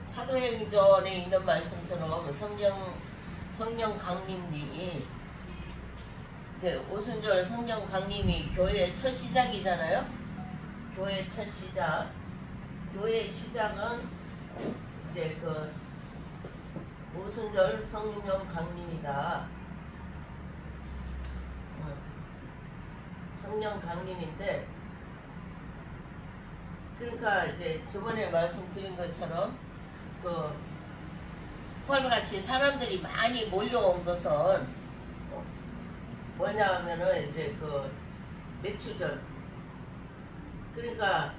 사도행전에 있는 말씀처럼 성령 강림이 이제 오순절 성령 강림이 교회의 첫 시작이잖아요. 교회의 첫 시작. 교회의 시작은 이제 그 오순절 성령 강림이다. 성령 강림인데, 그러니까 이제 저번에 말씀드린 것처럼 그 폭발같이 사람들이 많이 몰려온 것은 뭐냐 하면은 이제 그 매추절. 그러니까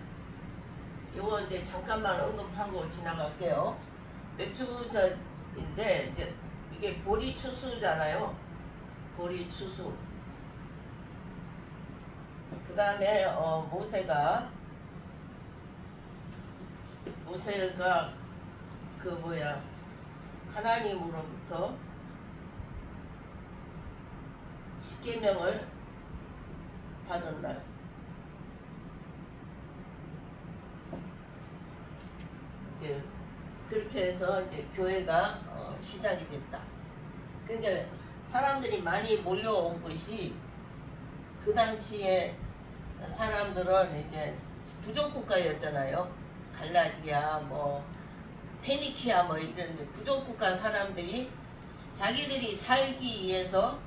요거 이제 잠깐만 언급하고 지나갈게요. 매추절인데 이제 이게 보리추수잖아요. 보리추수. 그 다음에 모세가 그 뭐야 하나님으로부터 십계명을 받은 날. 이제 그렇게 해서 이제 교회가 시작이 됐다. 그러니까 사람들이 많이 몰려온 것이, 그 당시에 사람들은 이제 부족국가였잖아요. 갈라디아, 뭐 페니키아 뭐 이런 부족국가 사람들이 자기들이 살기 위해서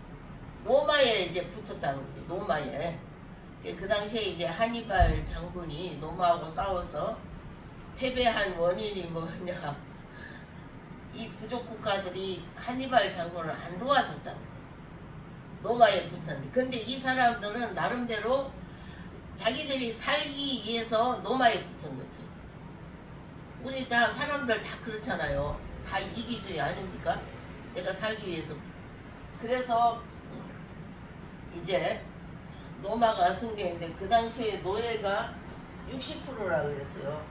로마에 이제 붙었다는 거지. 로마에. 그 당시에 이제 하니발 장군이 로마하고 싸워서 패배한 원인이 뭐냐, 이 부족국가들이 하니발 장군을 안 도와줬다는 거야. 로마에 붙었는데. 근데 이 사람들은 나름대로 자기들이 살기 위해서 로마에 붙은 거지. 우리 다 사람들 다 그렇잖아요. 다 이기주의 아닙니까? 내가 살기 위해서. 그래서 이제 로마가 승계인데, 그 당시에 노예가 60%라 그랬어요.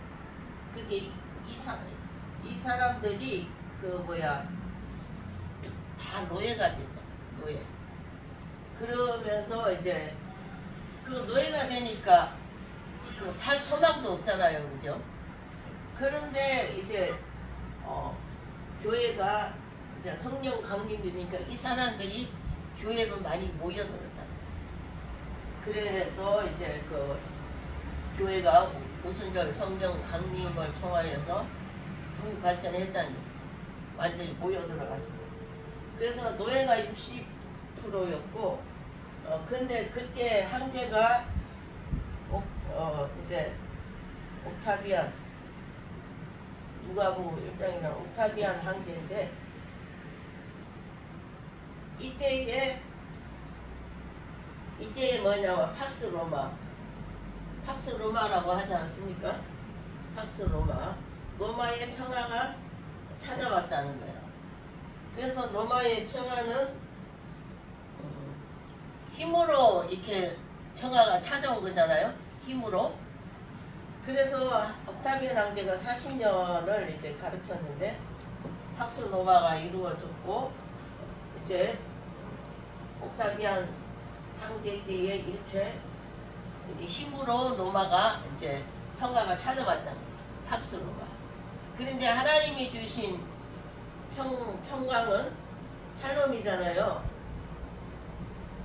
그게 이 사람들이 그 뭐야 다 노예가 됐다. 노예. 그러면서 이제 그 노예가 되니까 그 살 소망도 없잖아요. 그죠? 그런데 이제 교회가 이제 성령 강림되니까 이 사람들이 교회로 많이 모여들었다. 그래서 이제 그 교회가 오순절 성령 강림을 통하여서 부흥 발전했다니, 완전히 모여들어가지고. 그래서 노예가 60%였고, 근데 그때 황제가 이제 옥타비안, 누가복음 1장이나 옥타비안 황제인데, 이때에 뭐냐면 팍스 로마라고 하지 않습니까? 팍스 로마. 로마의 평화가 찾아왔다는 거예요. 그래서 로마의 평화는 힘으로 이렇게 평화가 찾아온 거잖아요. 힘으로. 그래서 옥타비안 황제가 40년을 이제 가르쳤는데 팍스 로마가 이루어졌고, 이제 옥타비안 황제 때에 이렇게 힘으로 로마가 이제 평화가 찾아왔다는 거예요. 팍스 로마. 그런데 하나님이 주신 평강은 살롬이잖아요.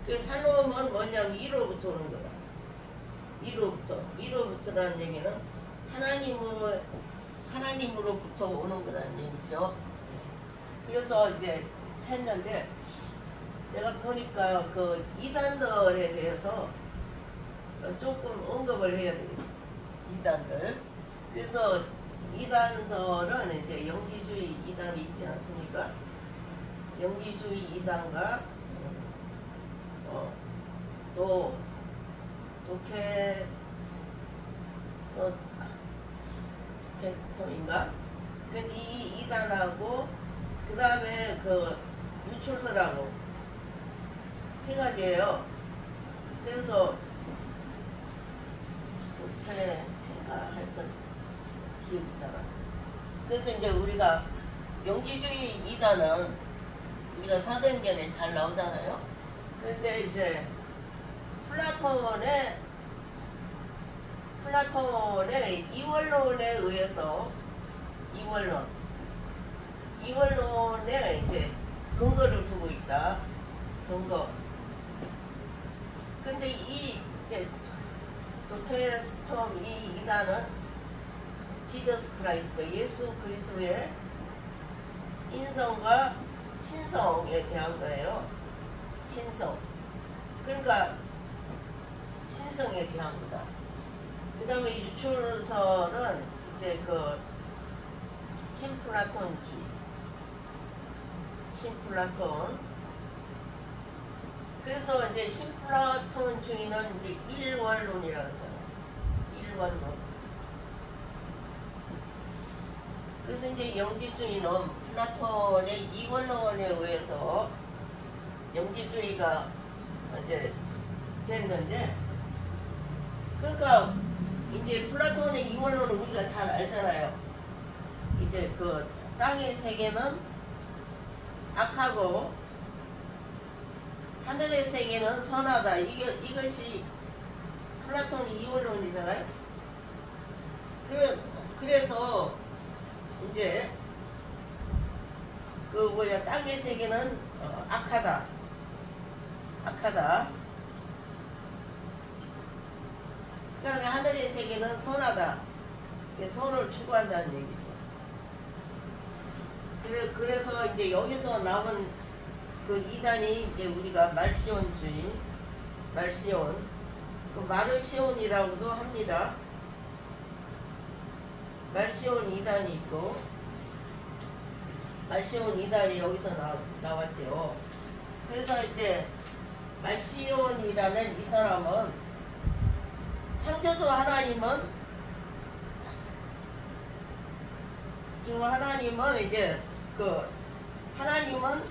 그 살롬은 뭐냐면 위로부터 오는 거다. 위로부터라는 얘기는 하나님으로부터 오는 거라는 얘기죠. 그래서 이제 했는데, 내가 보니까 그 이단들에 대해서 조금 언급을 해야 되겠다. 이단들. 그래서 이단들은 이제 영지주의 이단이 있지 않습니까? 영지주의 이단과 또 도케스토인가? 이 이단하고 그 다음에 그 유출서라고 세 가지예요. 그래서 도케가 하여튼 기억이 잘 안 나. 그래서 이제 우리가 영지주의 이단은 우리가 사도행전에 잘 나오잖아요. 그런데 이제 플라톤의 이원론에 의해서 이원론. 이원론에 이제 근거를 두고 있다. 근거. 근데 이 이제 도테스톰 이 이단은 지저스 크라이스트 예수 그리스도의 인성과 신성에 대한 거예요. 신성. 그러니까 신성에 대한 거다. 그 다음에 유출설은 이제 그 신플라톤주의. 신플라톤. 그래서 이제 신플라톤주의는 이제 일원론이라고 하잖아요. 일원론. 그래서 이제 영지주의는 플라톤의 이원론에 의해서 영지주의가 이제 됐는데, 그러니까 이제 플라톤의 이원론을 우리가 잘 알잖아요. 이제 그 땅의 세계는 악하고 하늘의 세계는 선하다. 이것이 플라톤의 이원론이잖아요. 그래서 이제 그 뭐야 땅의 세계는 악하다. 그 다음에 하늘의 세계는 선하다. 선을 추구한다는 얘기죠. 그래서 이제 여기서 남은 그 이단이 이제 우리가 말시온주의, 말시온, 그 마르시온이라고도 합니다. 말시온 이단이 있고, 말시온 이단이 여기서 나왔죠. 그래서 이제 말시온이라는 이 사람은 창조주 하나님은 이제 그 하나님은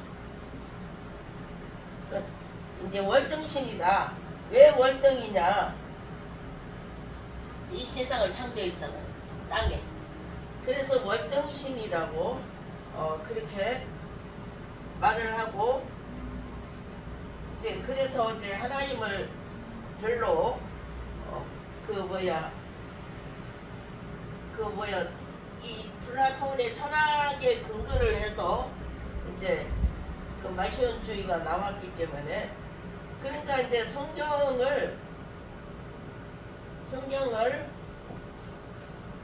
이제 월등신이다. 왜 월등이냐? 이 세상을 창조했잖아요. 땅에. 그래서 월등신이라고 그렇게 말을 하고, 이제 그래서 이제 하나님을 별로 이 플라톤의 철학에 근거를 해서 이제 그 말시온주의가 나왔기 때문에, 그러니까 이제 성경을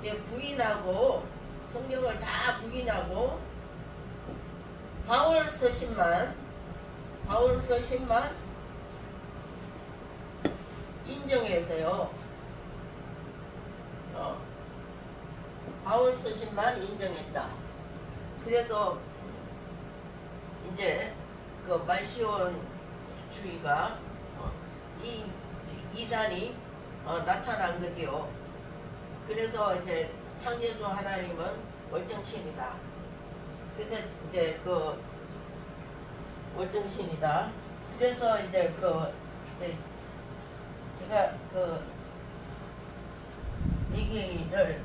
이제 부인하고, 성경을 다 부인하고 바울 서신만 인정해서요. 바울 서신만 인정했다. 그래서 이제 그 말시온주의가 이 이단이 나타난 거지요. 그래서 이제 창조주 하나님은 월등신이다. 그래서 이제 그 월등신이다. 그래서 이제 제가 그 얘기를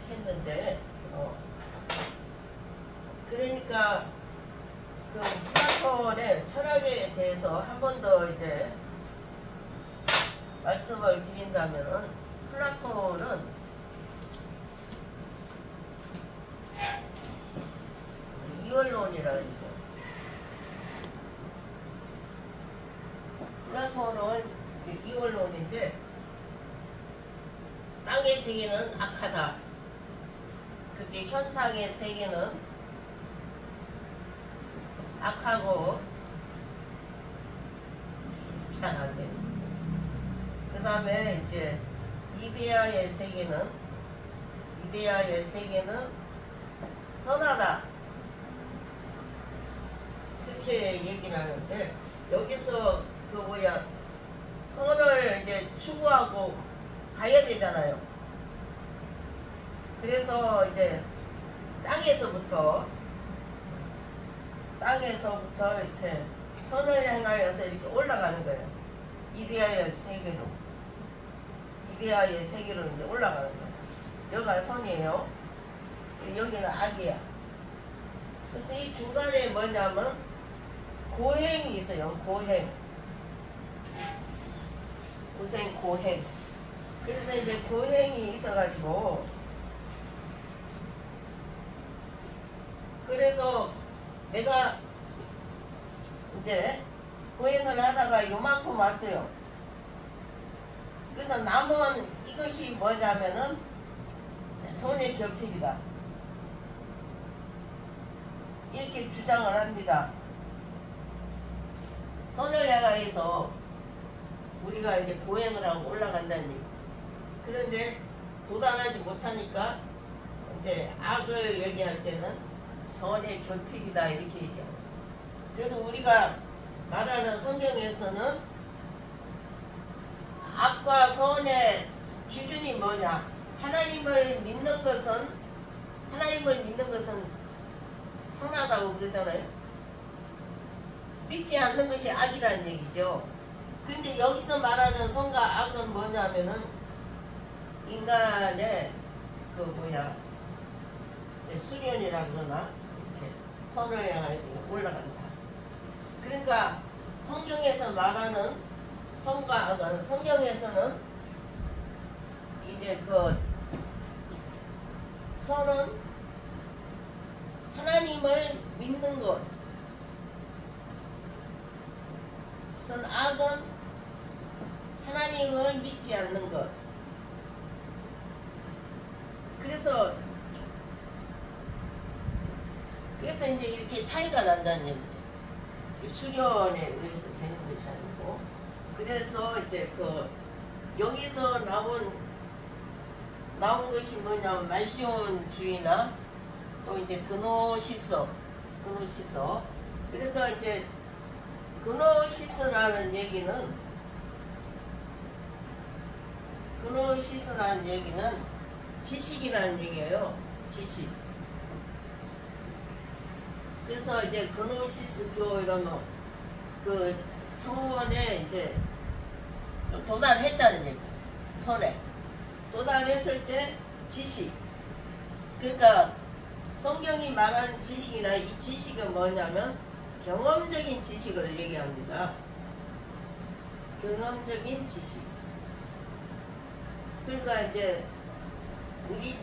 했는데, 그러니까 그 플라톤의 철학에 대해서 한 번 더 이제 말씀을 드린다면은, 플라톤은 이원론이라고 했어요. 플라톤은 이원론인데, 땅의 세계는 악하다. 그게 현상의 세계는 악하고 이찬하게. 그 다음에 이제 이데아의 세계는 선하다. 그렇게 얘기를 하는데, 여기서 선을 이제 추구하고 가야 되잖아요. 그래서 이제 땅에서부터 이렇게 선을 향하여서 이렇게 올라가는 거예요. 이데아의 세계로 이제 올라가는 거예요. 여기가 선이에요. 여기는 악이야. 그래서 이 중간에 뭐냐면 고행이 있어요. 고행. 그래서 이제 고행이 있어가지고, 그래서 내가 이제 보행을 하다가 요만큼 왔어요. 그래서 남은 이것이 뭐냐면은 손의 결핍이다. 이렇게 주장을 합니다. 선을 향해서 우리가 이제 보행을 하고 올라간다는 얘기. 그런데 도달하지 못하니까 이제 악을 얘기할 때는 선의 결핍이다 이렇게 얘기해요. 그래서 우리가 말하는 성경에서는 악과 선의 기준이 뭐냐? 하나님을 믿는 것은 선하다고 그러잖아요. 믿지 않는 것이 악이라는 얘기죠. 근데 여기서 말하는 선과 악은 뭐냐면은 인간의 수련이라 그러나 이렇게 선을 향해서 올라간다. 그러니까 성경에서 말하는 선과 악은 성경에서는 이제 선은 하나님을 믿는 것, 악은 하나님을 믿지 않는 것. 그래서 이제 이렇게 차이가 난다는 얘기죠. 수련에 의해서 되는 것이 아니고. 그래서 이제 여기서 나온 것이 뭐냐면 말시온주의나 또 이제 그노시서. 그래서 이제 그노시스라는 얘기는 지식이라는 얘기예요. 지식. 그래서 이제 그노시스교 이런 선에 이제 도달했다는 얘기. 선에 도달했을 때 지식. 그러니까 성경이 말하는 지식이나 이 지식은 뭐냐면 경험적인 지식을 얘기합니다. 경험적인 지식. 그러니까 이제 우리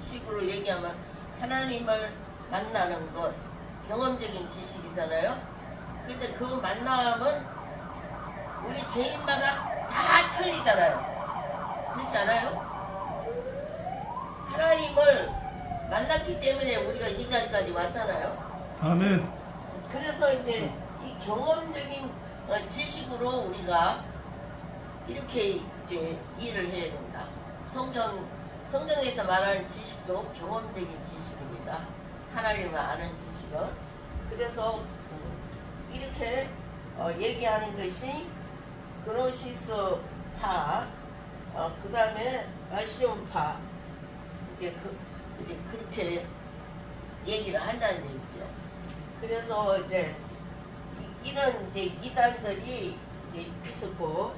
식으로 얘기하면 하나님을 만나는 것, 경험적인 지식이잖아요. 근데 그 만남은 우리 개인마다 다 틀리잖아요. 그렇지 않아요? 하나님을 만났기 때문에 우리가 이 자리까지 왔잖아요. 아멘. 그래서 이제 이 경험적인 지식으로 우리가 이렇게 이제 이해를 해야 된다. 성경에서 말하는 지식도 경험적인 지식입니다. 하나님을 아는 지식은. 그래서 이렇게 얘기하는 것이 그노시스파, 그 다음에 말시온파, 이제 그렇게 얘기를 한다는 얘기죠. 그래서 이제 이런 이제 이단들이 이제 있었고,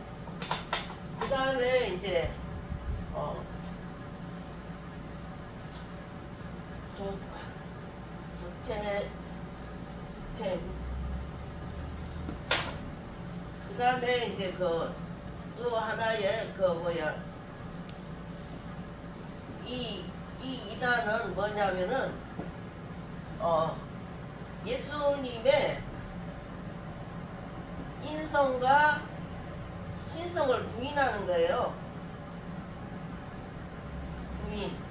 그 다음에 이제 그 다음에 이제 또 하나의 이 이단은 뭐냐면은 예수님의 인성과 신성을 부인하는 거예요. 부인.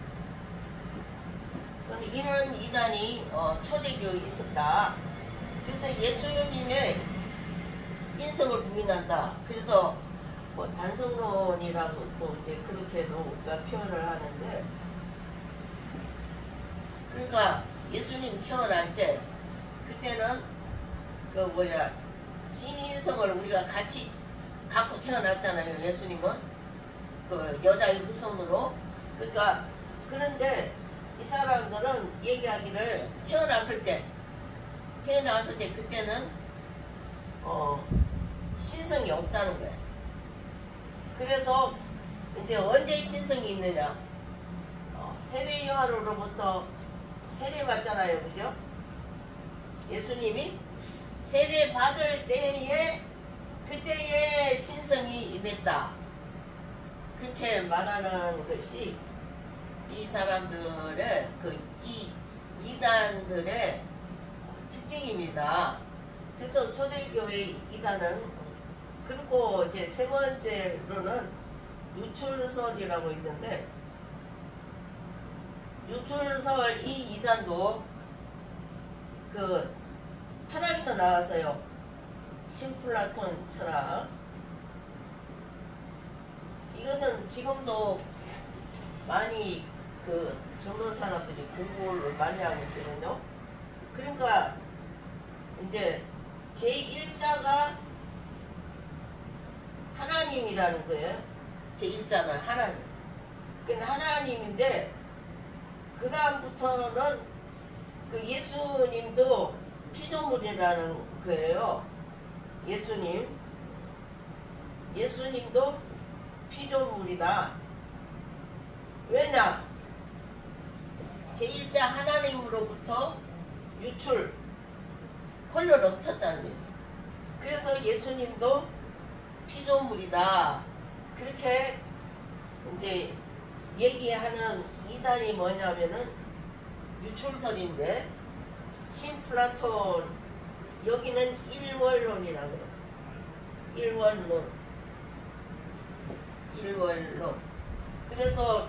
이런 이단이 초대교회에 있었다. 그래서 예수님의 인성을 부인한다. 그래서 단성론이라고 또 이제 그렇게도 우리가 표현을 하는데, 그러니까 예수님 태어날 때 그때는 신인성을 우리가 같이 갖고 태어났잖아요. 예수님은 여자의 후손으로. 그러니까 그런데 이 사람들은 얘기하기를 태어났을 때 그때는 신성이 없다는 거예요. 그래서 이제 언제 신성이 있느냐? 세례 요한으로부터 세례 받잖아요, 그죠? 예수님이 세례 받을 때에 그때의 신성이 임했다. 그렇게 말하는 것이 이 사람들의 이 이단들의 특징입니다. 그래서 초대교회 이단은 그리고 이제 세 번째로는 유출설이라고 있는데 유출설 이 이단도 그 철학에서 나왔어요. 신플라톤 철학. 이것은 지금도 많이 그 젊은 사람들이 공부를 많이 하고 있거든요. 그러니까 이제 제1자가 하나님이라는 거예요. 제1자는 하나님. 근데 하나님인데 그 다음부터는 그 예수님도 피조물이라는 거예요. 예수님도 피조물이다. 왜냐? 제1자 하나님으로부터 유출 홀로 넘쳤다는 거예요. 그래서 예수님도 피조물이다. 그렇게 이제 얘기하는 이단이 뭐냐면은 유출설인데 신플라톤 여기는 일원론이라고 그래요. 일원론. 그래서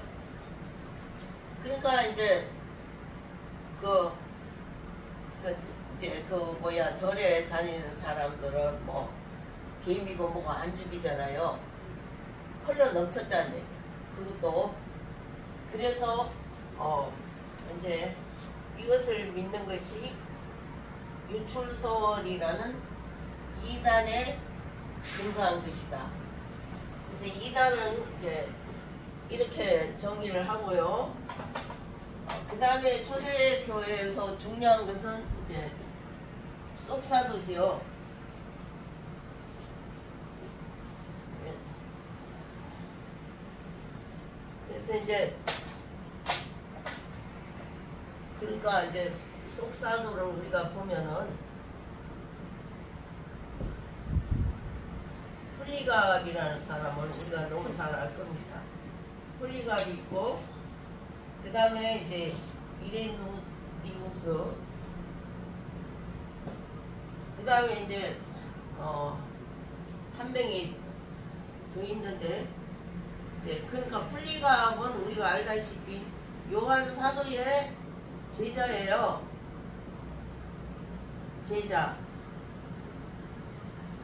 그러니까 이제 절에 다니는 사람들은 뭐 개미고 뭐가 안 죽이잖아요. 흘러 넘쳤다는 얘기. 그것도 그래서 이제 이것을 믿는 것이 유출설이라는 이단에 근거한 것이다. 그래서 이단은 이제 이렇게 정의를 하고요. 그 다음에 초대교회에서 중요한 것은 이제 쏙사도지요. 그래서 이제 그러니까 이제 쏙사도를 우리가 보면은 훌리갑이라는 사람을 우리가 너무 잘 알 겁니다. 훌리갑이 있고 그 다음에 이제 이레니우스 그 다음에 이제 한 명이 더 있는데 이제 그러니까 훌리갑은 우리가 알다시피 요한 사도의 제자예요. 제자.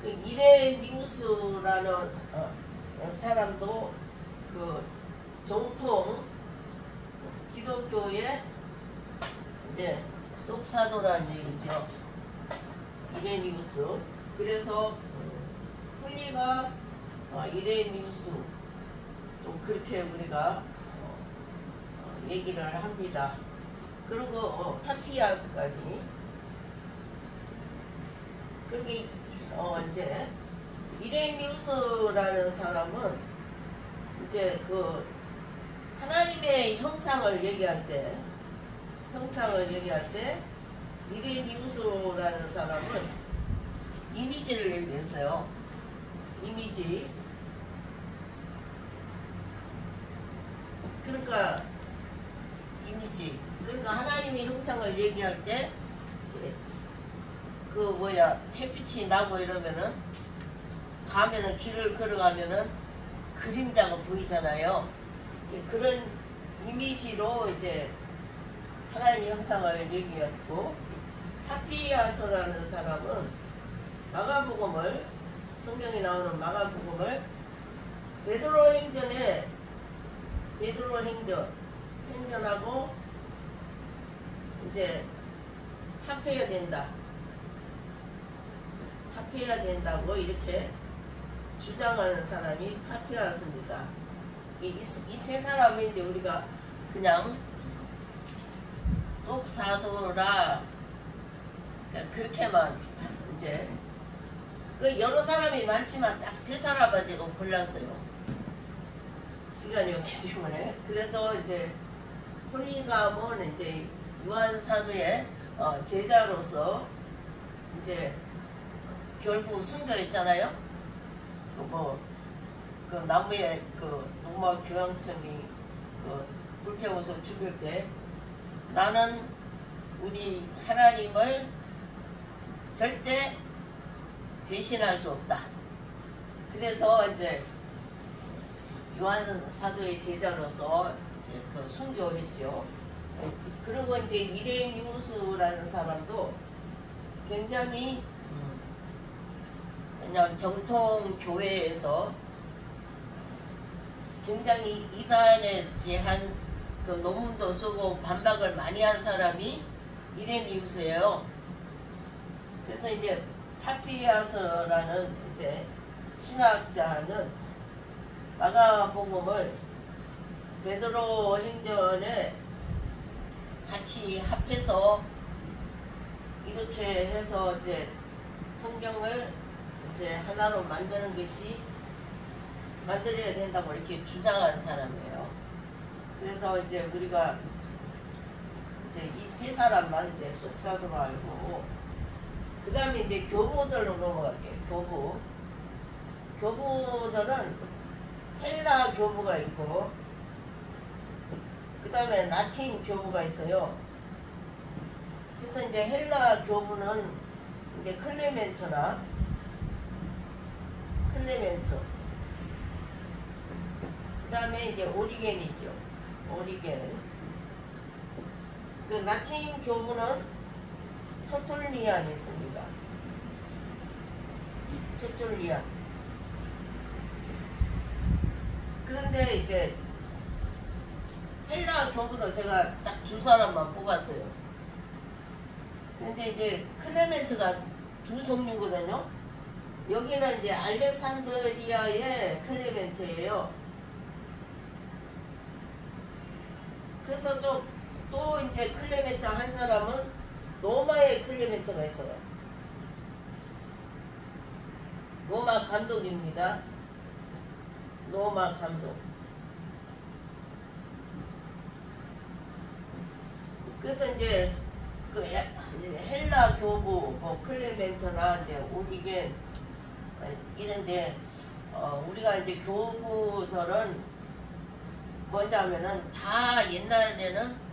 그 이레니우스라는 사람도 그 정통 기독교의 이제 쏙사도라는 얘기죠. 이레니우스. 그래서 훌리갑 이레니우스 또 그렇게 우리가 얘기를 합니다. 그리고 파피아스까지. 그게 이제 이레니우스라는 사람은 이제 그 하나님의 형상을 얘기할 때 이레니우스라는 사람은 이미지를 얘기했어요. 이미지. 그러니까 이미지. 그러니까 하나님의 형상을 얘기할 때 이제 그 햇빛이 나고 이러면은 가면은 길을 걸어가면은 그림자가 보이잖아요. 그런 이미지로 이제 하나님의 형상을 얘기했고 파피아서라는 사람은 마가복음을 성경에 나오는 마가복음을 베드로 행전하고 이제 합해야 된다고 이렇게 주장하는 사람이 파피아스입니다. 이 세 사람이 이제 우리가 그냥 쏙사도라 그렇게만 이제 그 여러 사람이 많지만 딱 세 사람만 지금 골랐어요. 시간이 없기 때문에. 그래서 이제 훌리갑은 이제 요한 사도의 제자로서 이제 결국 순교했잖아요. 그 나무에 그 로마 교황청이 불태워서 죽일 때 나는 우리 하나님을 절대 배신할 수 없다. 그래서 이제 요한 사도의 제자로서 이제 그 순교했죠. 그리고 이제 이레니우스라는 사람도 굉장히 그냥 정통 교회에서 굉장히 이단에 대한 그 논문도 쓰고 반박을 많이 한 사람이 이레니우스예요. 그래서 이제 파피아스라는 이제 신학자는 마가복음을 베드로 행전에 같이 합해서 이렇게 해서 이제 성경을 이제 하나로 만드는 것이 만들어야 된다고 이렇게 주장한 사람이에요. 그래서 이제 우리가 이제 이 세 사람만 이제 속사도로 알고, 그 다음에 이제 교부들로 넘어갈게요. 교부들은 헬라 교부가 있고, 그 다음에 라틴 교부가 있어요. 그래서 이제 헬라 교부는 이제 클레멘트, 그 다음에 이제 오리겐이죠. 오리겐. 그 라틴 교부는 토툴리안이 있습니다. 토툴리안. 그런데 이제 헬라 교부도 제가 딱 두 사람만 뽑았어요. 근데 이제 클레멘트가 두 종류거든요. 여기는 이제 알렉산드리아의 클레멘트예요. 그래서 또 이제 클레멘트 한 사람은 로마의 클레멘트가 있어요. 로마 감독입니다. 로마 감독. 그래서 이제 그 헬라 교부, 뭐 클레멘트나 이제 오리겐 이런데 우리가 이제 교부들은 뭐냐면은 다 옛날에는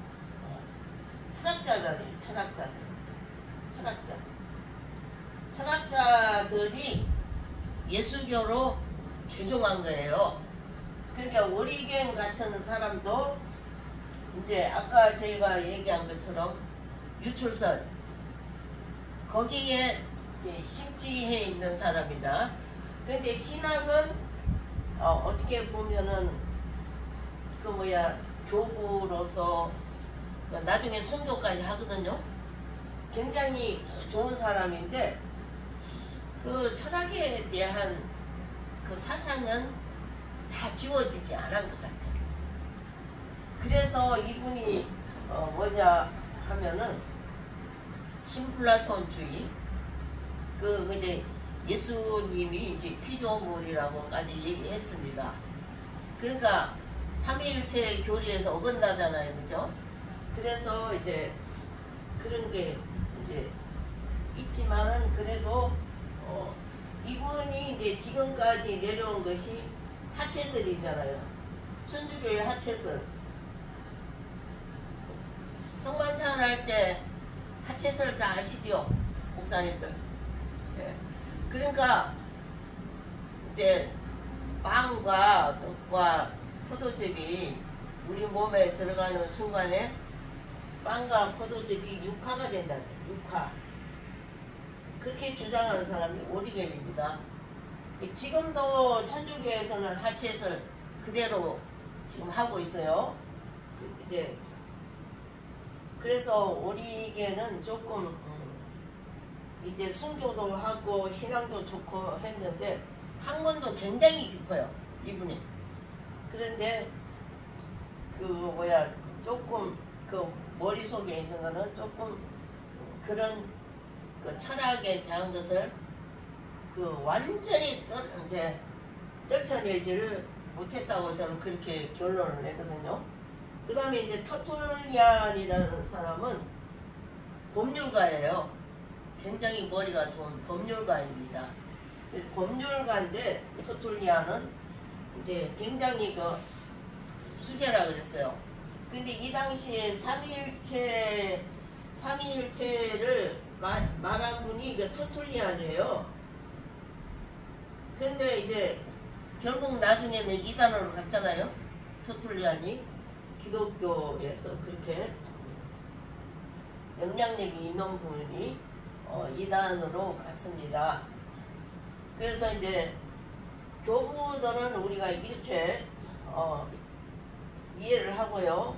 철학자들이 예수교로 개종한 거예요. 그러니까 오리겐 같은 사람도 이제 아까 저희가 얘기한 것처럼 유출설 거기에 이제 심취해 있는 사람이다. 그런데 신앙은 어떻게 보면은 교부로서 나중에 순교까지 하거든요. 굉장히 좋은 사람인데 그 철학에 대한 그 사상은 다 지워지지 않은 것 같아요. 그래서 이분이 뭐냐 하면은 신플라톤주의, 그 이제 예수님이 이제 피조물이라고까지 얘기했습니다. 그러니까 삼위일체 교리에서 어긋나잖아요, 그죠? 그래서 이제 그런 게 이제 있지만은 그래도 이분이 이제 지금까지 내려온 것이 하체설이잖아요. 천주교의 하체설. 성만찬 할 때 하체설 잘 아시죠? 목사님들. 예. 그러니까 이제 빵과 떡과 포도즙이 우리 몸에 들어가는 순간에 빵과 포도즙이 육화가 된다. 육화. 그렇게 주장하는 사람이 오리겐입니다. 지금도 천주교에서는 하체설 그대로 지금 하고 있어요. 이제 그래서 오리겐은 조금 이제 순교도 하고 신앙도 좋고 했는데 학문도 굉장히 깊어요, 이분이. 그런데 조금 그 머릿속에 있는 거는 조금 그런 그 철학에 대한 것을 완전히 떨쳐내지를 못했다고 저는 그렇게 결론을 내거든요. 그 다음에 이제 터툴리안이라는 사람은 법률가예요. 굉장히 머리가 좋은 법률가입니다. 법률가인데 터툴리안은 이제 굉장히 그 수제라 그랬어요. 근데 이 당시에 삼위일체 삼위일체를 말한 분이 터툴리안이에요. 근데 이제 결국 나중에는 이단으로 갔잖아요. 터툴리안이 기독교에서 그렇게 영향력이 있는 분이 이단으로 갔습니다. 그래서 이제 교부들은 우리가 이렇게 이해를 하고요.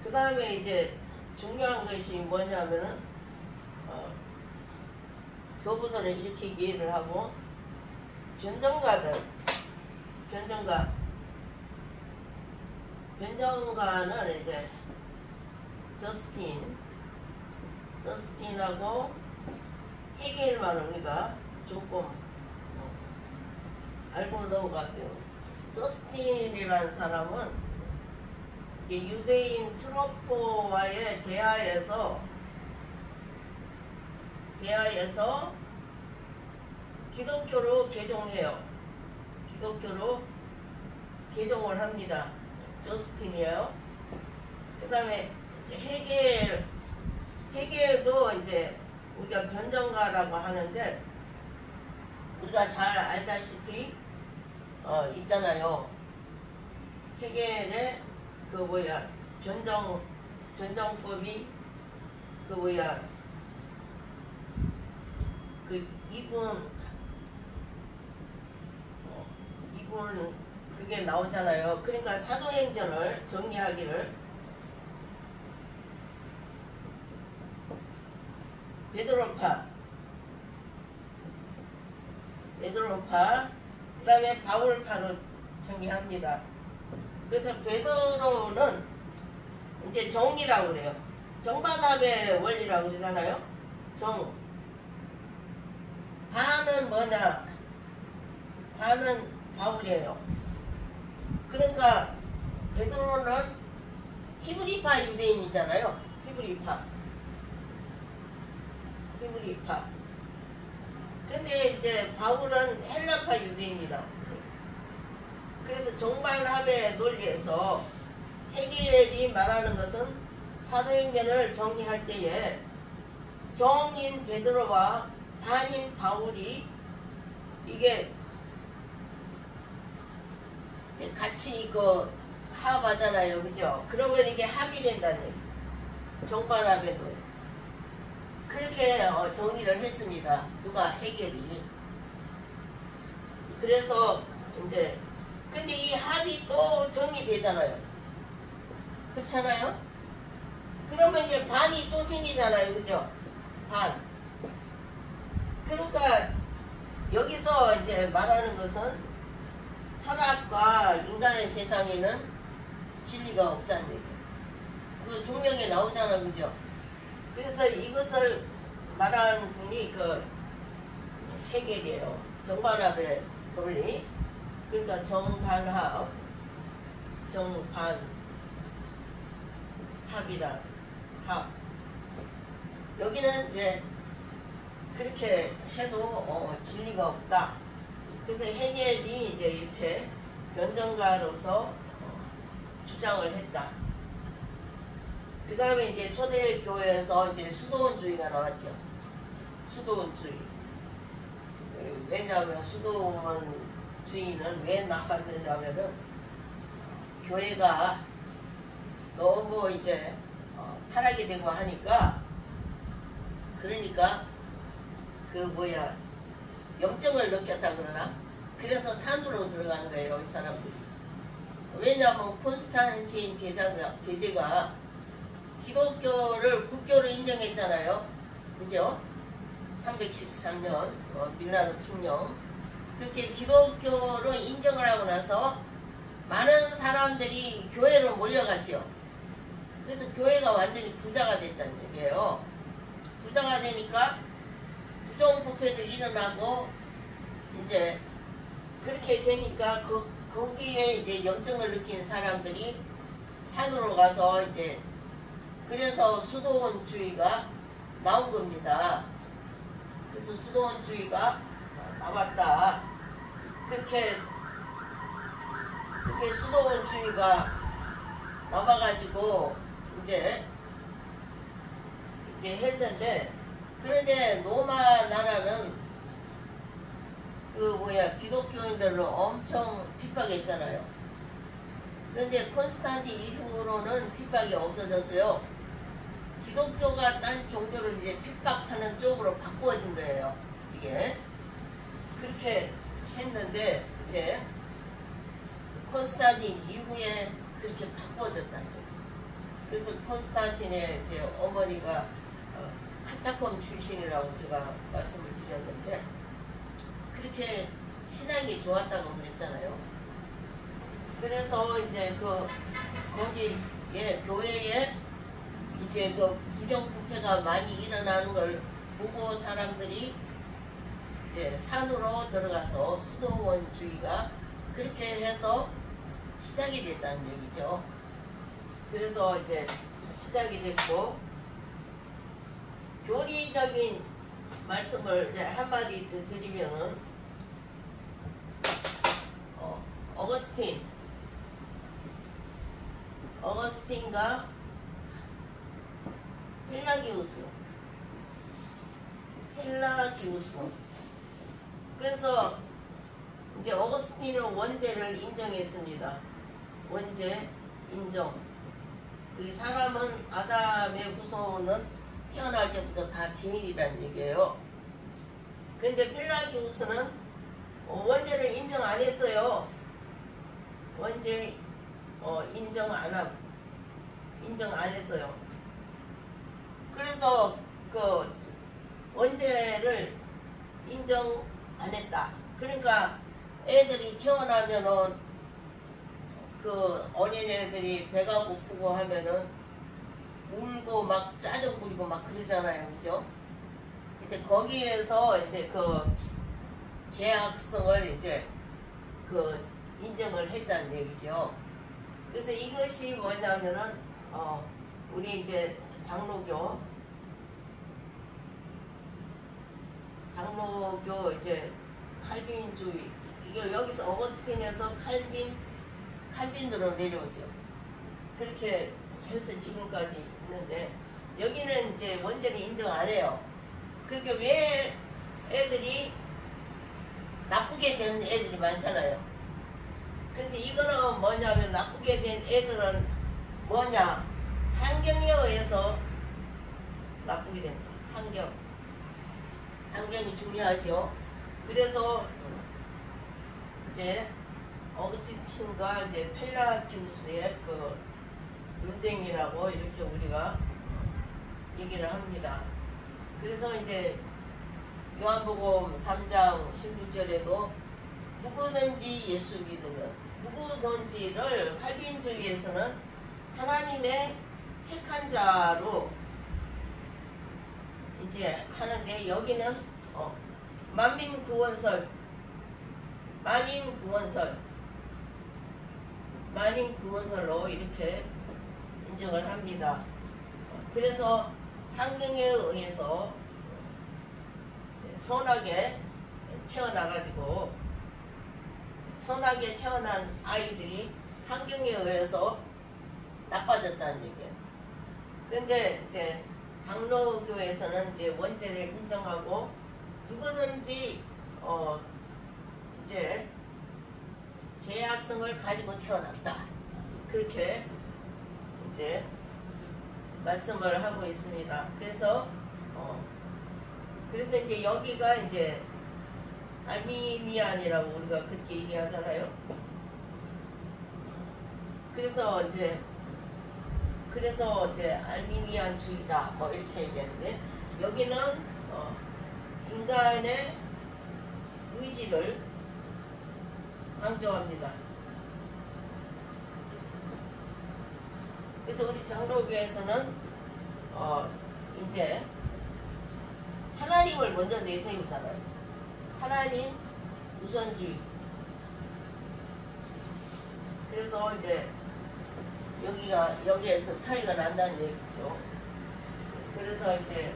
그 다음에 이제 중요한 것이 뭐냐면은 교부들은 이렇게 이해를 하고 변정가는 이제 저스틴하고 헤겔만 우리가 조금 알고 넘어갔대요. 저스틴이라는 사람은 이제 유대인 트로포와의 대화에서 기독교로 개종해요. 기독교로 개종을 합니다. 저스틴이에요. 그 다음에 헤겔도 이제 우리가 변정가라고 하는데, 우리가 잘 알다시피 있잖아요. 헤겔의 변정법이 이분 그게 나오잖아요. 그러니까 사도행전을 정리하기를 베드로파 그 다음에 바울파로 정리합니다. 그래서 베드로는 이제 정이라고 그래요. 정반합의 원리라고 그러잖아요. 반은 뭐냐? 반은 바울이에요. 그러니까 베드로는 히브리파 유대인이잖아요. 히브리파. 근데 이제 바울은 헬라파 유대인이라. 그래서 정반합의 논리에서 헤겔이 말하는 것은 사도행전을 정리할 때에 정인 베드로와 반인 바울이 이게 같이 합하잖아요. 그죠? 그러면 이게 합이 된다는 얘기. 정반합의 논리. 그렇게 정리를 했습니다. 누가? 헤겔이. 그래서 이제 근데 이 합이 또 정리되잖아요. 그렇잖아요? 그러면 이제 반이 또 생기잖아요. 그죠? 반. 그러니까 여기서 이제 말하는 것은 철학과 인간의 세상에는 진리가 없다는 얘기예요. 그 종명에 나오잖아. 그죠? 그래서 이것을 말한 분이 헤겔이에요. 정반합의 논리. 그러니까 정반합이란 합. 여기는 이제 그렇게 해도 진리가 없다. 그래서 헤겔이 이제 이렇게 변정가로서 주장을 했다. 그 다음에 이제 초대교회에서 이제 수도원주의가 나왔죠. 수도원주의. 왜냐하면 수도원주의는 왜 나왔느냐면은 교회가 너무 이제 타락이 되고 하니까, 그러니까 염증을 느꼈다 그러나? 그래서 산으로 들어간 거예요, 이 사람들이. 왜냐하면 콘스탄틴 대제가 기독교를 국교로 인정했잖아요. 그죠? 313년 밀라노 칙령. 그렇게 기독교로 인정을 하고 나서 많은 사람들이 교회로 몰려갔죠. 그래서 교회가 완전히 부자가 됐다는 얘기예요. 부자가 되니까 부정부패도 일어나고, 이제 그렇게 되니까 거기에 이제 염증을 느낀 사람들이 산으로 가서 이제, 그래서 수도원주의가 나온 겁니다. 그래서 수도원주의가 나왔다. 그렇게 수도원주의가 나와가지고 이제 이제 했는데, 그런데 로마 나라는 그 뭐야 기독교인들로 엄청 핍박했잖아요. 그런데 콘스탄틴 이후로는 핍박이 없어졌어요. 기독교가 딴 종교를 이제 핍박하는 쪽으로 바꾸어진 거예요. 이게 그렇게 했는데 이제 콘스탄틴 이후에 그렇게 바꿔졌다는 거예요. 그래서 콘스탄틴의 이제 어머니가 카타콤 출신이라고 제가 말씀을 드렸는데, 그렇게 신앙이 좋았다고 그랬잖아요. 그래서 이제 거기에 교회에 이제 그 부정부패가 많이 일어나는 걸 보고 사람들이 이제 산으로 들어가서 수도원주의가 그렇게 해서 시작이 됐다는 얘기죠. 그래서 이제 시작이 됐고, 교리적인 말씀을 이제 한마디 드리면은 어거스틴과 펠라기우스. 그래서 이제 어거스틴은 원죄를 인정했습니다. 원죄 인정. 그 사람은 아담의 후손은 태어날 때부터 다 죄인이라는 얘기예요. 근데 펠라기우스는 원죄를 인정 안 했어요. 원죄 인정 안 했어요. 그래서 그 원죄를 인정 안 했다. 그러니까 애들이 태어나면은 그 어린애들이 배가 고프고 하면은 울고 막 짜증 부리고 막 그러잖아요. 그죠? 근데 거기에서 이제 그 죄악성을 이제 그 인정을 했다는 얘기죠. 그래서 이것이 뭐냐면은 우리 이제 장로교 이제 칼빈주의, 이게 여기서 어거스틴에서 칼빈으로 내려오죠. 그렇게 해서 지금까지 있는데, 여기는 이제 원죄를 인정 안 해요. 그러니까 왜 애들이 나쁘게 된 애들이 많잖아요. 근데 이거는 뭐냐면, 나쁘게 된 애들은 뭐냐, 환경에 의해서 나쁘게 된다. 환경이 중요하죠. 그래서 이제 어거스틴과 이제 펠라기우스의 그 논쟁이라고 이렇게 우리가 얘기를 합니다. 그래서 이제 요한복음 3장 16절에도 누구든지 예수 믿으면, 누구든지를 칼빈주의에서는 하나님의 택한 자로 이제 하는데, 여기는 만민 구원설로 이렇게 인정을 합니다. 그래서 환경에 의해서 선하게 태어나가지고, 선하게 태어난 아이들이 환경에 의해서 나빠졌다는 얘기예요. 근데 이제 장로교에서는 이제 원죄를 인정하고, 누구든지 이제 죄악성을 가지고 태어났다, 그렇게 이제 말씀을 하고 있습니다. 그래서 이제 여기가 이제 알미니안이라고 우리가 그렇게 얘기하잖아요. 그래서 이제 알미니안주의다 뭐 이렇게 얘기하는데, 여기는 인간의 의지를 강조합니다. 그래서 우리 장로교에서는 이제 하나님을 먼저 내세우잖아요. 하나님 우선주의. 그래서 이제 여기에서 차이가 난다는 얘기죠. 그래서 이제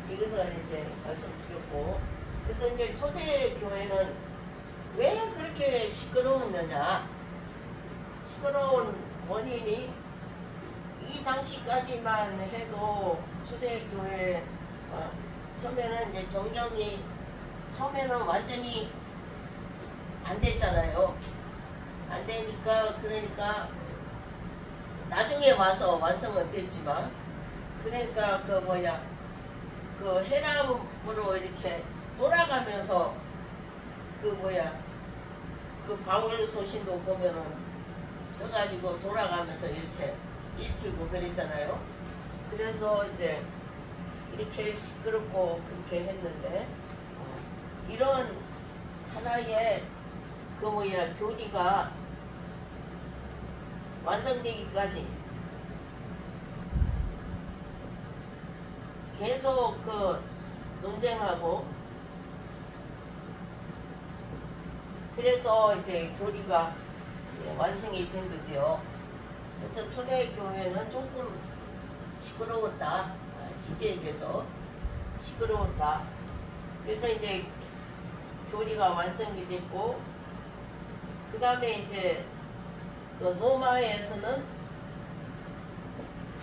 이것을 이제 말씀드렸고, 그래서 이제 초대 교회는 왜 그렇게 시끄러웠느냐? 시끄러운 원인이 이 당시까지만 해도 초대교회 처음에는 이제 정경이 처음에는 완전히 안 됐잖아요. 안 되니까 그러니까 나중에 와서 완성은 됐지만 그러니까 그 해람으로 이렇게 돌아가면서 그 바울 소신도 보면은 써가지고 돌아가면서 이렇게 읽히고 그랬잖아요. 그래서 이제 이렇게 시끄럽고 그렇게 했는데 이런 하나의 교리가 완성되기까지 계속 논쟁하고 그래서 이제 교리가 완성이 된 거죠. 그래서 초대교회는 조금 시끄러웠다. 쉽게 얘기해서 시끄러웠다. 그래서 이제 교리가 완성이 됐고 그 다음에 이제 로마에서는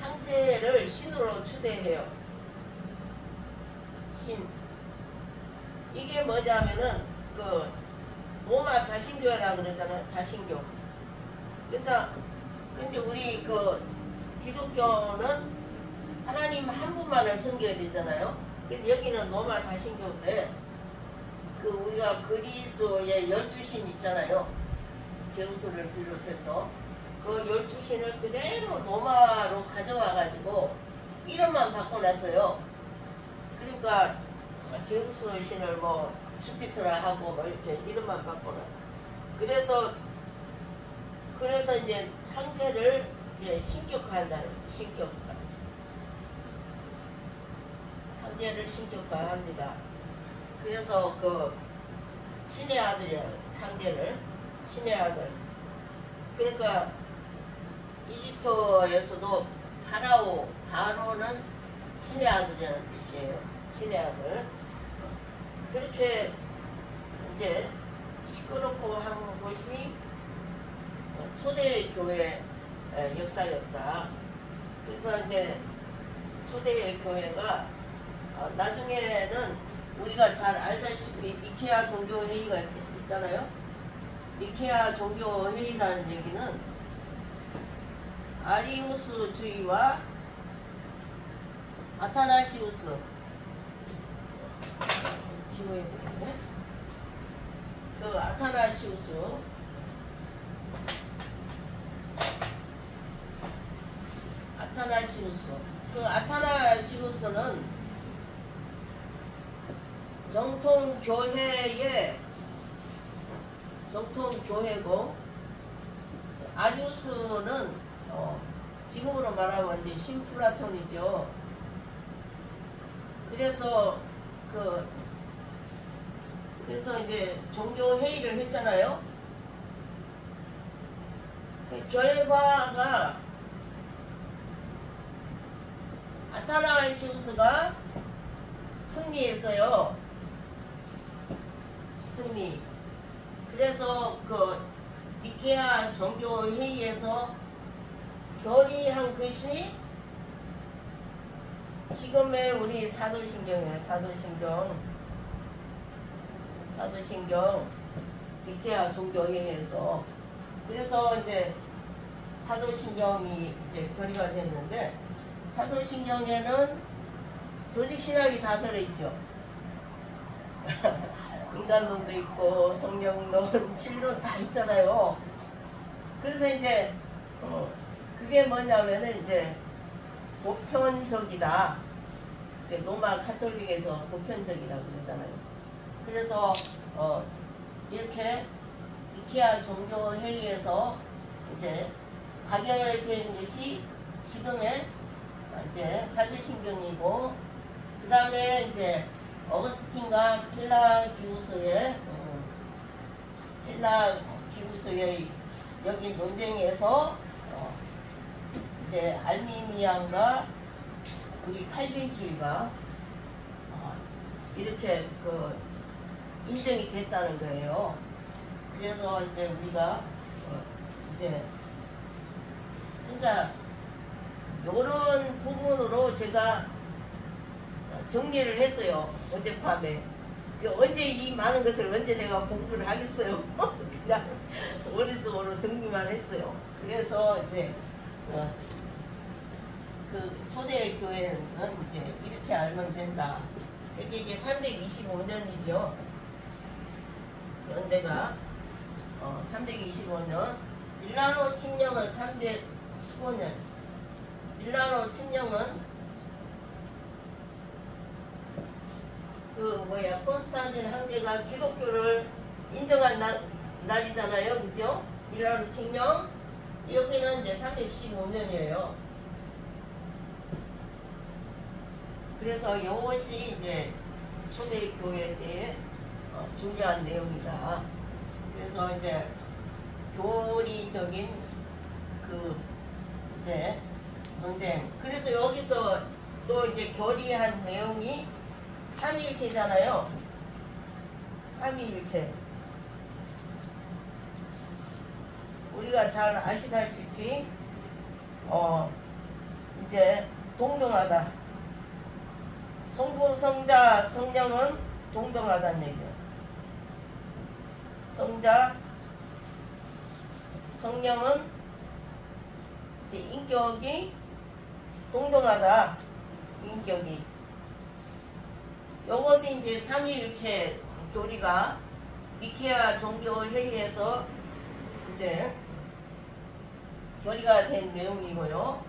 황제를 신으로 추대해요. 신. 이게 뭐냐면은 로마 다신교회라고 그러잖아요. 다신교. 그래서 근데 우리 기독교는 하나님 한 분만을 섬겨야 되잖아요. 근데 여기는 로마 다신교인데 우리가 그리스의 12신 있잖아요. 제우스를 비롯해서 그 12신을 그대로 로마로 가져와 가지고 이름만 바꿔놨어요. 그러니까 제우스 신을 주피터라 하고 이렇게 이름만 바꿔놔. 그래서 이제 황제를 이제 신격화한다는 신격화. 황제를 신격화합니다. 그래서 신의 아들이야. 황제를 신의 아들. 그러니까 이집트에서도 바로는 신의 아들이라는 뜻이에요. 신의 아들. 그렇게 이제 시끄럽고 한 것이 초대교회 역사였다. 그래서 이제 초대교회가 나중에는 우리가 잘 알다시피 니케아 종교회의가 있잖아요. 니케아 종교회의라는 얘기는 아리우스주의와 아타나시우스 지워야 되겠네. 아타나시우스는 정통교회고 아리우스는 지금으로 말하면 이제 신플라톤이죠. 그래서 이제 종교회의를 했잖아요. 그 결과가 아타나시우스가 승리했어요. 승리. 그래서 니케아 종교회의에서 결의한 것이 지금의 우리 사도신경이에요. 사도신경 니케아 종교회의에서. 그래서 이제 사도신경이 이제 결의가 됐는데 사도신경에는 조직신학이 다 들어있죠. 인간론도 있고 성령론, 진론 다 있잖아요. 그래서 이제 그게 뭐냐면은 이제 보편적이다. 로마 카톨릭에서 보편적이라고 그러잖아요. 그래서 이렇게 니케아 종교회의에서 이제 가결된 것이 지금의 이제 사도신경이고, 그 다음에 이제 어거스틴과 펠라기우스의 여기 논쟁에서 이제 알미니안과 우리 칼빈주의가 이렇게 인정이 됐다는 거예요. 그래서 이제 우리가 이제 그러니까 요런 부분으로 제가 정리를 했어요. 어젯밤에. 언제 이 많은 것을 언제 내가 공부를 하겠어요. 그냥 머릿속으로 정리만 했어요. 그래서 이제 그 초대교회는 이제 이렇게 알면 된다. 이게 325년이죠. 연대가 325년. 밀라노 칙령은 315년. 밀라노 칙령은 콘스탄틴 황제가 기독교를 인정한 날이잖아요. 그죠? 밀라노 칙령. 여기는 이제 315년이에요. 그래서 이것이 이제 초대교회에 중요한 내용이다. 그래서 이제 교리적인 이제 논쟁. 그래서 여기서 또 이제 결의한 내용이 삼위일체잖아요. 삼위일체. 우리가 잘 아시다시피 이제 동등하다. 성부, 성자, 성령은 동등하다는 얘기예요. 성자, 성령은 이제 인격이 동등하다. 인격이. 요것이 이제 삼위일체 교리가 니케아 종교회의에서 이제 결의가 된 내용이고요.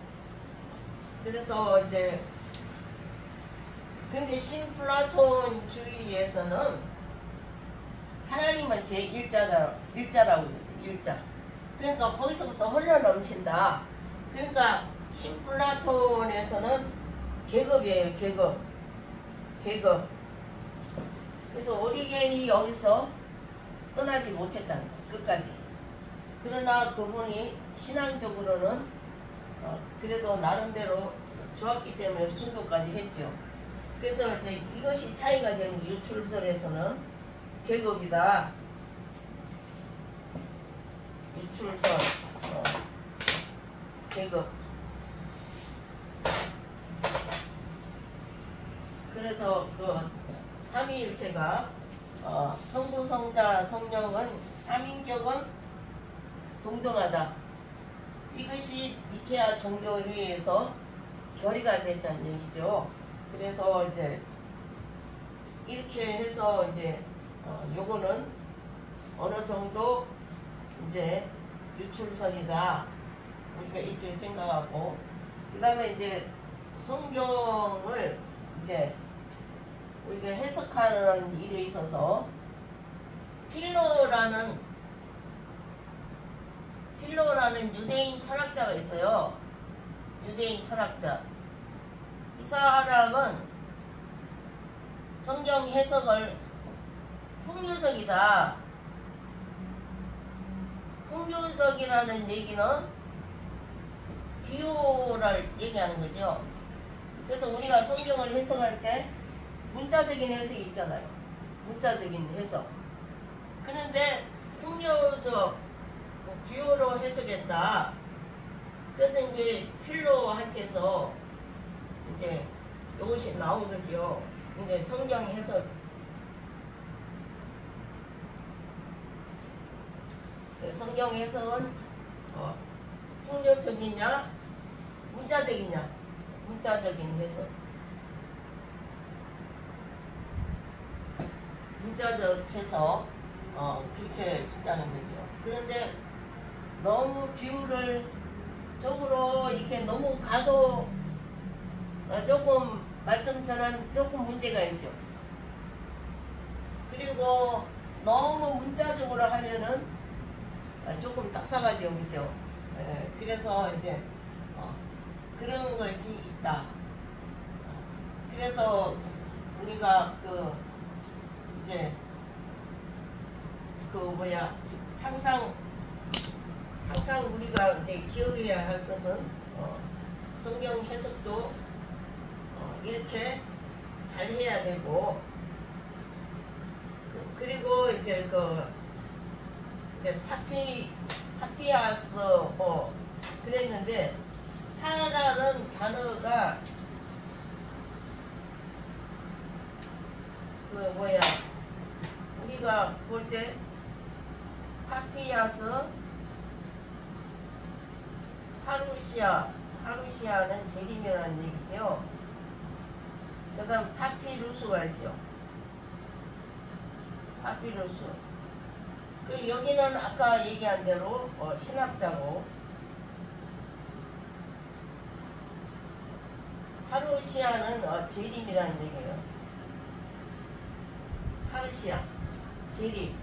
그래서 이제 근데 신플라톤주의에서는 하나님은 제1자라고 그러죠. 1자. 그러니까 거기서부터 흘러넘친다. 그러니까 신플라톤에서는 계급이에요. 계급. 그래서 오리겐이 여기서 떠나지 못했다는 거예요. 끝까지. 그러나 그분이 신앙적으로는 그래도 나름대로 좋았기 때문에 순교까지 했죠. 그래서 이제 이것이 차이가 되는 유출설에서는 계급이다. 유출설 계급. 그래서 삼위일체가 성부, 성자, 성령은 삼인격은 동등하다. 이것이 니케아 종교회의에서 결의가 됐다는 얘기죠. 그래서 이제 이렇게 해서 이제 요거는 어느 정도 이제 유출선이다. 우리가 이렇게 생각하고 그 다음에 이제 성경을 이제 우리가 해석하는 일에 있어서 필로라는 유대인 철학자가 있어요. 유대인 철학자. 이 사람은 성경 해석을 풍요적이다. 풍요적이라는 얘기는 비유를 얘기하는 거죠. 그래서 우리가 성경을 해석할 때 문자적인 해석이 있잖아요. 문자적인 해석. 그런데 풍요적 비유로 해석했다. 그래서 이제 필로한테서 이제 이것이 나온 거지요. 이제 성경 해석. 성경 해석은 풍요적이냐, 문자적이냐, 문자적인 해석. 문자적 해석, 그렇게 있다는 거죠. 그런데 너무 비유를 쪽으로 이렇게 너무 가도 조금 말씀 전환 조금 문제가 있죠. 그리고 너무 문자적으로 하면은 조금 딱딱하죠, 그죠? 그래서 이제 그런 것이 있다. 그래서 우리가 이제 항상 우리가 이제 기억해야 할 것은 성경 해석도 이렇게 잘 해야 되고, 그리고 이제 파피아스 그랬는데 파라는 단어가 그 뭐야 우리가 볼 때 파피아스 파루시아는 재림이라는 얘기죠. 그 다음 파피루스가 있죠. 파피루스. 그 여기는 아까 얘기한 대로 신학자고, 파루시아는 재림이라는 얘기예요. 파루시아 재림.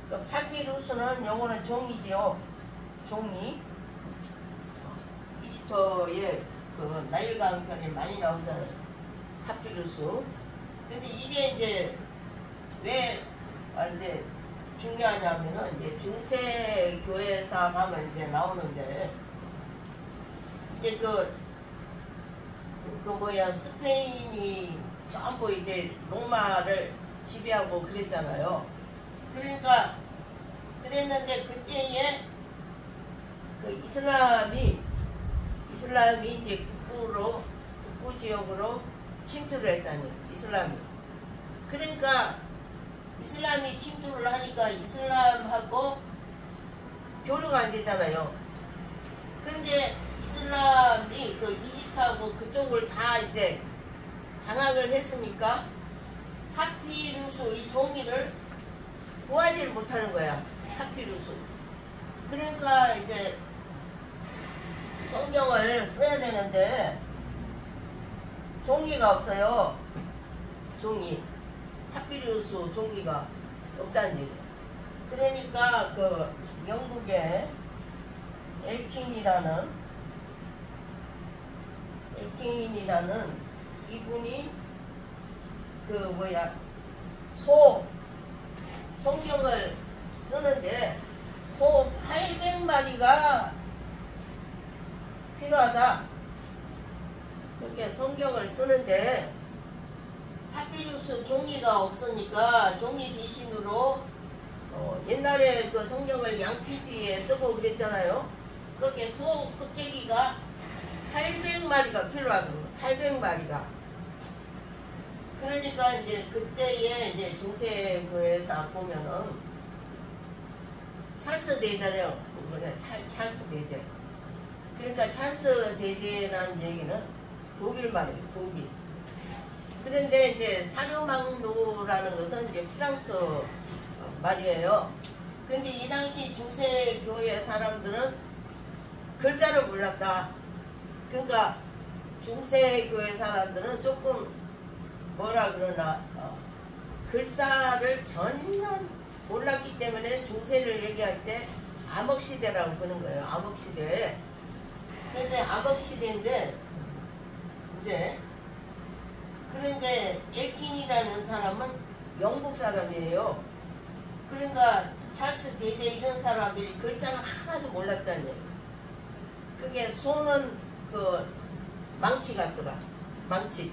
그 파피루스는 영어는 종이지요. 종이. 이집트의 그 나일 강편에 많이 나오잖아요. 파피루스. 근데 이게 이제 왜 이제 중요하냐면은 이제 중세 교회사 가면 이제 나오는데, 이제 그 뭐야 스페인이 전부 이제 로마를 지배하고 그랬잖아요. 그러니까 그랬는데 그때에 그 이슬람이 이제 북부 지역으로 침투를 했다니, 이슬람이. 그러니까 이슬람이 침투를 하니까 이슬람하고 교류가 안 되잖아요. 근데 이슬람이 그 이집트하고 그쪽을 다 이제 장악을 했으니까 파피루스 이 종이를 구하지를 못하는 거야. 파피루스. 그러니까 이제 성경을 써야 되는데 종이가 없어요. 종이. 파피루스 종이가 없다는 얘기예요. 그러니까 그 영국의 엘킨이라는 이분이 그 뭐야 성경을 쓰는데 소 800마리가 필요하다. 그렇게 성경을 쓰는데 파피루스 종이가 없으니까 종이 대신으로 옛날에 그 성경을 양피지에 쓰고 그랬잖아요. 그렇게 소 껍데기가 800마리가 필요하거든요. 800마리가. 그러니까 이제 그때에 이제 중세교회사 보면은 찰스 대제래요. 찰스 대제. 그러니까 찰스 대제라는 얘기는 독일 말이에요. 독일. 그런데 이제 사르망노라는 것은 이제 프랑스 말이에요. 근데 이 당시 중세교회 사람들은 글자를 몰랐다. 그러니까 중세교회 사람들은 조금 뭐라 그러나 글자를 전혀 몰랐기 때문에 중세를 얘기할 때 암흑시대라고 그러는 거예요. 암흑시대. 이제 암흑시대인데 이제 그런데 엘킨이라는 사람은 영국 사람이에요. 그러니까 찰스 대제 이런 사람들이 글자는 하나도 몰랐다니. 그게 소는 그 망치 같더라. 망치.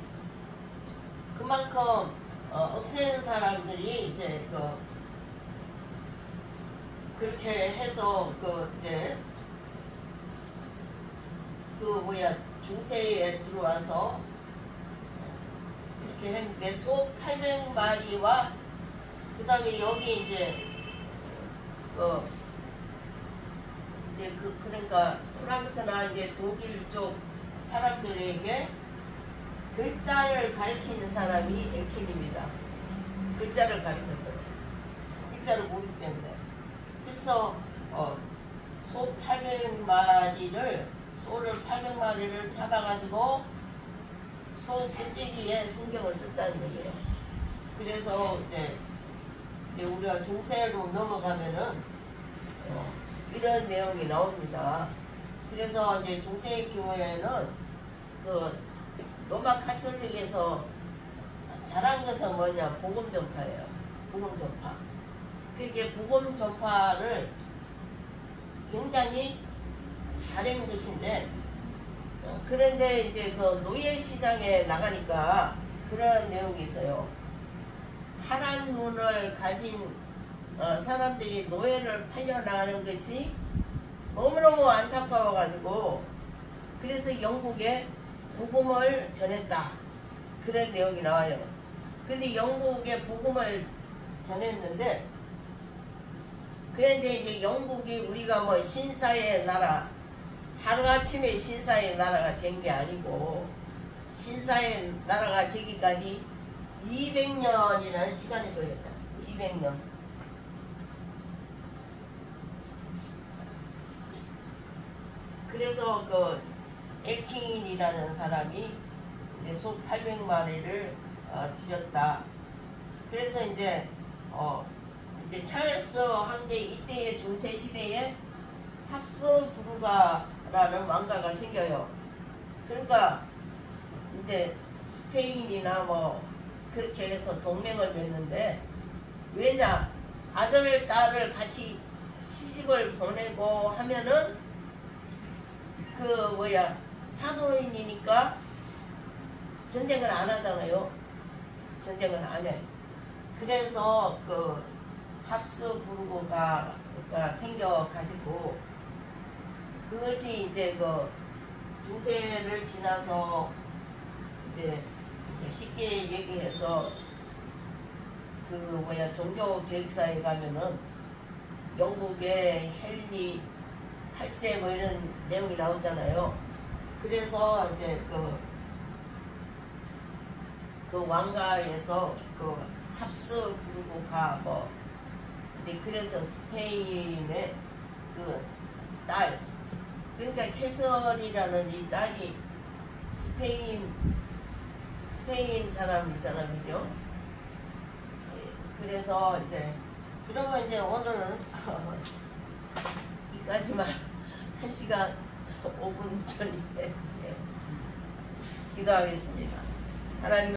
그만큼 억센 사람들이 이제 그렇게 해서 이제 중세에 들어와서 그렇게 했는데 소 800마리와 그 다음에 여기 이제 그러니까 프랑스나 이제 독일 쪽 사람들에게 글자를 가르치는 사람이 엘킨입니다. 글자를 가르쳤어요. 글자를 모르기 때문에. 그래서 소를 800마리를 잡아가지고 소 껍데기에 성경을 썼다는 얘기예요. 그래서 이제 우리가 중세로 넘어가면은 이런 내용이 나옵니다. 그래서 이제 중세 교회는 그 로마 카톨릭에서 잘한 것은 뭐냐? 복음 전파예요. 복음 전파. 그렇게 복음 전파를 굉장히 잘한 것인데, 그런데 이제 그 노예 시장에 나가니까 그런 내용이 있어요. 파란 눈을 가진 사람들이 노예를 팔려 나가는 것이 너무너무 안타까워가지고 그래서 영국에 복음을 전했다. 그런 내용이 나와요. 근데 영국에 복음을 전했는데, 그런데 이제 영국이 우리가 뭐 신사의 나라, 하루아침에 신사의 나라가 된 게 아니고, 신사의 나라가 되기까지 200년이라는 시간이 걸렸다. 200년. 그래서 그 엘킹이라는 사람이 이제 소 800마리를 들였다. 그래서 이제 찰스 황제 이때의 중세 시대에 합스부르가라는 왕가가 생겨요. 그러니까 이제 스페인이나 뭐 그렇게 해서 동맹을 맺는데, 왜냐, 아들 딸을 같이 시집을 보내고 하면은 사도인이니까 전쟁을 안 하잖아요. 전쟁을 안 해. 그래서 그 합스부르크가 생겨가지고, 그것이 이제 그 중세를 지나서 이제 쉽게 얘기해서 종교 교육사에 가면은 영국의 헨리 8세 뭐 이런 내용이 나오잖아요. 그래서 이제 그 왕가에서 그 합스부르크가 뭐 이제 그래서 스페인의 그 딸, 그러니까 캐서리라는 이 딸이 스페인 사람이잖아, 그죠? 그래서 이제 그러면 이제 오늘은 이까지만 1시간 5분 전에 기도하겠습니다. 하나님